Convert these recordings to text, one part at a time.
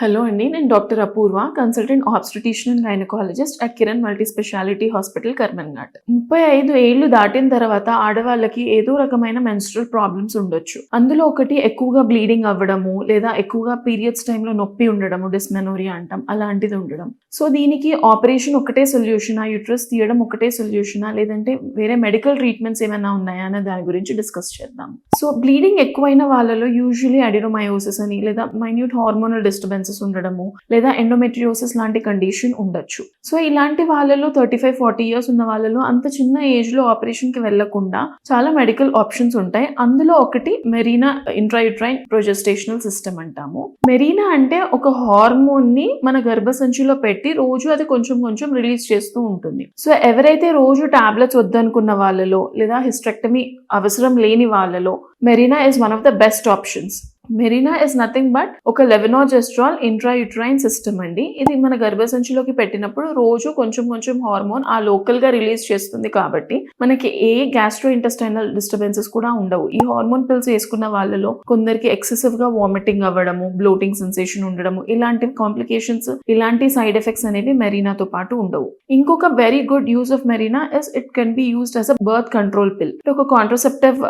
Hello అండి, నేను doctor Apoorva, consultant obstetrician and gynaecologist at Kiran multi speciality hospital, Karmanghat. 35 ఏళ్లు దాటిన తర్వాత ఆడవాళ్ళకి ఏదో రకమైన మెన్స్ట్రల్ ప్రాబ్లమ్స్ ఉండొచ్చు. అందులో ఒకటి ఎక్కువగా బ్లీడింగ్ అవ్వడము, లేదా ఎక్కువగా పీరియడ్స్ టైంలో నొప్పి ఉండడము, డిస్మెనోరియా అంటాం, అలాంటిది ఉండడం. సో దీనికి ఆపరేషన్ ఒకటే సొల్యూషనా, యూట్రస్ తీయడం ఒకటే సొల్యూషనా, లేదంటే వేరే మెడికల్ ట్రీట్మెంట్స్ ఏమైనా ఉన్నాయా అనే దాని గురించి డిస్కస్ చేద్దాం. సో బ్లీడింగ్ ఎక్కువైన వాళ్ళలో యూజువలీ అడినోమయోసిస్ అని, లేదా మైన్యూట్ హార్మోనల్ డిస్టర్బెన్సెస్ ఉండడము, లేదా ఎండోమెట్రియోసిస్ లాంటి కండిషన్ ఉండొచ్చు. సో ఇలాంటి వాళ్ళలో 35-40 ఇయర్స్ ఉన్న వాళ్ళలో అంత చిన్న ఏజ్ లో ఆపరేషన్ కి వెళ్లకుండా చాలా మెడికల్ ఆప్షన్స్ ఉంటాయి. అందులో ఒకటి మెరీనా ఇంట్రాయూట్రైన్ ప్రొజెస్టేషనల్ సిస్టమ్ అంటాము. మెరీనా అంటే ఒక హార్మోన్ ని మన గర్భసంచిలో పెట్టి రోజు అది కొంచెం కొంచెం రిలీజ్ చేస్తూ ఉంటుంది. సో ఎవరైతే రోజు టాబ్లెట్స్ వద్దనుకున్న వాళ్ళలో, లేదా హిస్టెక్టమీ అవసరం లేని వాళ్ళలో Marina is one of the best options. Marina is nothing but ఒక లెవెనోజెస్ట్రాల్ ఇంట్రాయూట్రైన్ సిస్టమ్ అండి. ఇది మన గర్భసంచిలోకి పెట్టినప్పుడు రోజు కొంచెం కొంచెం హార్మోన్ ఆ లోకల్ గా రిలీజ్ చేస్తుంది కాబట్టి మనకి ఏ గ్యాస్ట్రో ఇంటెస్టైనల్ డిస్టర్బెన్సెస్ కూడా ఉండవు. ఈ హార్మోన్ పిల్స్ వేసుకున్న వాళ్ళలో కొందరికి ఎక్సెసివ్ గా వామిటింగ్ అవ్వడము, బ్లోటింగ్ సెన్సేషన్ ఉండడము, ఇలాంటి కాంప్లికేషన్స్, ఇలాంటి సైడ్ ఎఫెక్ట్స్ అనేవి మెరీనాతో పాటు ఉండవు. ఇంకొక very good use of Marina is it can be used as a birth control పిల్. ఒక కాంట్రసెప్టివ్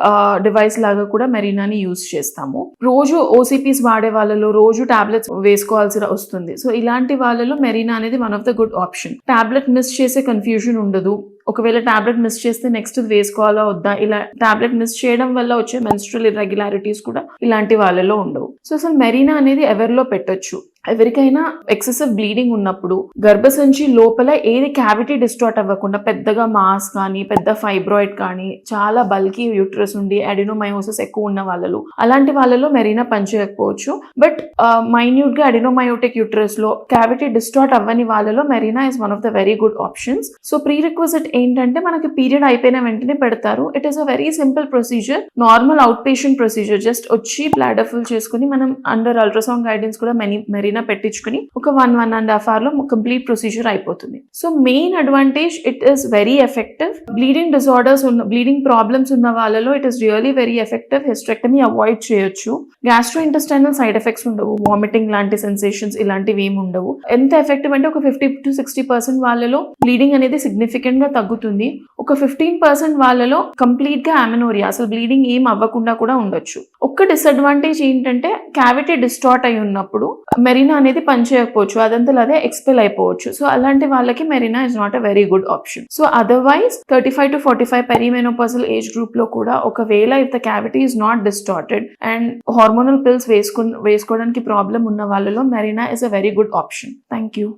డివైస్ లాగా కూడా మెరీనాని యూజ్ చేస్తాము. రోజు ఓసీపీస్ వాడే వాళ్ళలో రోజు టాబ్లెట్స్ వేసుకోవాల్సి వస్తుంది. సో ఇలాంటి వాళ్ళలో మెరీనా అనేది one of the good option. Tablet miss చేసే కన్ఫ్యూజన్ ఉండదు. ఒకవేళ టాబ్లెట్ మిస్ చేస్తే నెక్స్ట్ వేసుకోవాలా వద్దా, ఇలా టాబ్లెట్ మిస్ చేయడం వల్ల వచ్చే మెన్స్ట్రల్ ఇర్రెగ్యులారిటీస్ కూడా ఇలాంటి వాళ్ళలో ఉండవు. సో అసలు మెరీనా అనేది ఎవరిలో పెట్టొచ్చు? ఎవరికైనా ఎక్సెసివ్ బ్లీడింగ్ ఉన్నప్పుడు గర్భసంచి లోపల ఏది క్యావిటీ డిస్టార్ట్ అవ్వకుండా, పెద్దగా మాస్ కానీ, పెద్ద ఫైబ్రాయిడ్ కానీ, చాలా బల్కీ యూట్రస్ ఉండి అడినోమయోసిస్ ఎక్కువ ఉన్న వాళ్ళలో, అలాంటి వాళ్ళలో మెరీనా పనిచేయకపోవచ్చు. బట్ మైన్యూట్ గా అడినోమయోటిక్ యూట్రస్ లో క్యావిటీ డిస్టార్ట్ అవ్వని వాళ్ళలో Marina is one of the very good options. So pre requisite ఏంటంటే మనకి పీరియడ్ అయిపోయిన వెంటనే పెడతారు. It is a very simple procedure, normal out patient procedure. Just వచ్చి బ్లాడర్ ఫుల్ చేసుకుని మనం అండర్ అల్ట్రాసౌండ్ గైడెన్స్ కూడా మెరీనా పెట్టించుకుని ఒక 1.5 hour లో కంప్లీట్ ప్రొసీజర్ అయిపోతుంది. So main advantage, it is very effective. Bleeding disorders ఉన్న, బ్లీడింగ్ ప్రాబ్లమ్స్ ఉన్న వాళ్ళలో it is really very effective. Hysterectomy avoid చేయొచ్చు. గ్యాస్ట్రో ఇంటెస్టైనల్ సైడ్ ఎఫెక్ట్స్ ఉండవు, వామిటింగ్ లాంటి సెన్సేషన్స్ ఇలాంటివి ఏమి ఉండవు. ఎంత ఎఫెక్టివ్ అంటే ఒక 50-60% వాళ్ళలో బ్లీడింగ్ అనేది సిగ్నిఫికెంట్ గా తగ్గుతుంది. ఒక 15% వాళ్ళలో కంప్లీట్ గా అమెనోరియా, అసలు బ్లీడింగ్ ఏం అవ్వకుండా కూడా ఉండొచ్చు. ఒక్క డిసడ్వాంటేజ్ ఏంటంటే క్యావిటీ డిస్టార్ట్ అయి ఉన్నప్పుడు మెరీనా అనేది పనిచేయకపోవచ్చు, అదంతా అదే ఎక్స్పెల్ అయిపోవచ్చు. సో అలాంటి వాళ్ళకి Marina is not a very good option. So otherwise 35-45 perimenopausal age group లో కూడా ఒకవేళ if the cavity is not distorted and hormonal pills వేసుకోవడానికి ప్రాబ్లం ఉన్న వాళ్ళలో Marina is a very good option. Thank you.